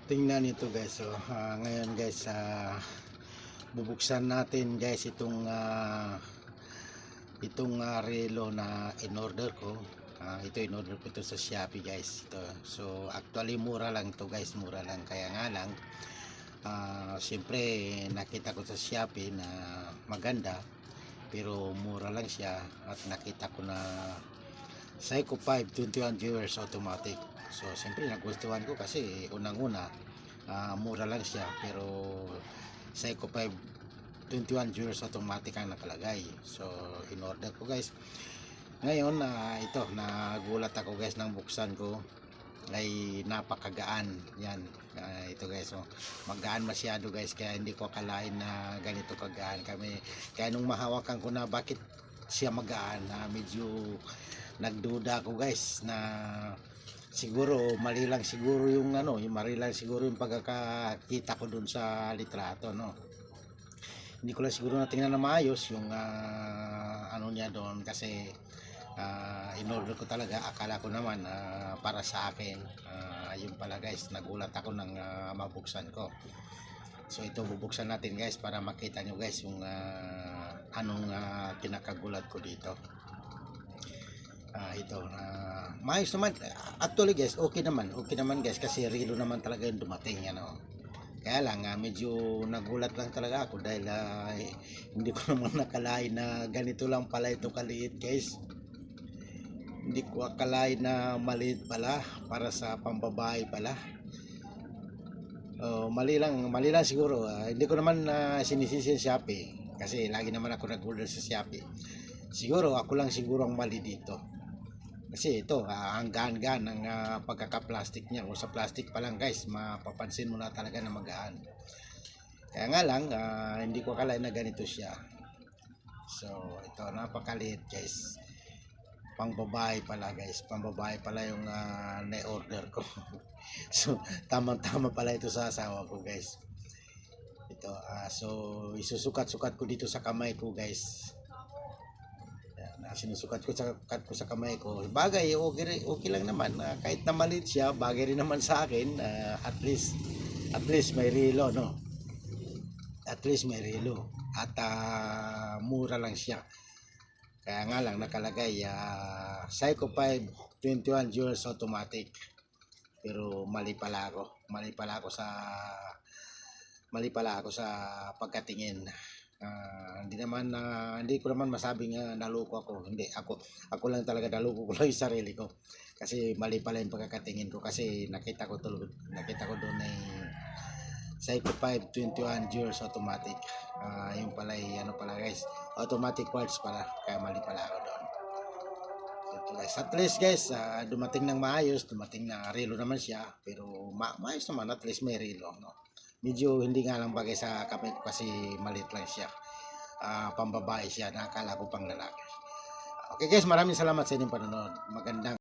Tingnan nito guys. So, ngayon guys, bubuksan natin guys itong relo na in-order ko. Ito in-order ko ito sa Shopee guys. Ito. So actually mura lang ito guys, mura lang. Kaya nga lang, siyempre nakita ko sa Shopee na maganda pero mura lang siya at nakita ko na Seiko 5 21 viewers automatic. So siyempre nagustuhan ko kasi unang-una mura lang siya pero Seiko 5 21 viewers automatic ang nakalagay. So in order ko guys. Ngayon ito nagulat ako guys nang buksan ko ay napakagaan yan. Ito guys, so magaan masyado guys, kaya hindi ko akalain na ganito kagaan kami. Kaya nung mahawakan ko na bakit siya magaan, medyo nagduda ako guys na siguro mali lang siguro yung mali lang siguro yung pagkakakita ko dun sa litrato, no. Hindi ko lang siguro natingnan na maayos yung niya doon kasi in-order ko talaga, akala ko naman para sa akin. Yun pala guys, nagulat ako nang mabuksan ko. So ito bubuksan natin guys para makita nyo guys yung pinakagulat ko dito. Ito maayos naman actually guys, okay naman guys kasi relo naman talaga yung dumating, kaya lang medyo nagulat lang talaga ako dahil hindi ko naman nakalain na ganito lang pala ito kaliit guys. Hindi ko akalain na maliit pala, para sa pambabae pala. Mali lang siguro. Hindi ko naman sinisisi sa Shopee kasi lagi naman ako nag-order sa Shopee. Siguro ako lang siguro ang mali dito. Kasi ito, ang gaan-gaan ng pagkaka-plastic niya. Kung sa plastic pa lang guys, mapapansin mo na talaga na magaan. Kaya nga lang, hindi ko akalain na ganito siya. So, ito, napakaliit guys. Pang babae pala guys, pang babae pala yung na-order ko. So, tamang-tama pala ito sa asawa ko guys. Ito, so, isusukat-sukat ko dito sa kamay ko guys. Sinusukat ko sa kamay ko. Bagay, okay lang naman. Kahit na maliit siya, bagay rin naman sa akin. At least may relo, no? At least may relo. At mura lang siya. Kaya nga lang nakalagay Seiko 5 21 joules automatic. Pero mali pala ako sa pagkatingin. Hindi ko naman masabing naloko ako. Hindi, ako lang talaga, naloko ko lang yung sarili ko. Kasi mali pala yung pagkakatingin ko kasi nakita ko doon ay Seiko 5 21 joules automatic. Yung pala pala guys, automatic quartz pala, kaya mali pala ako doon. Ito guys, at least guys, dumating ng maayos, dumating na relo naman siya, pero maayos naman, at least may relo, no? Medyo hindi nga lang bagay sa kamay ko kasi maliit lang siya. Pambabae siya, nakakala ko pang lalaki. Okay guys, maraming salamat sa inyong panonood. Magandang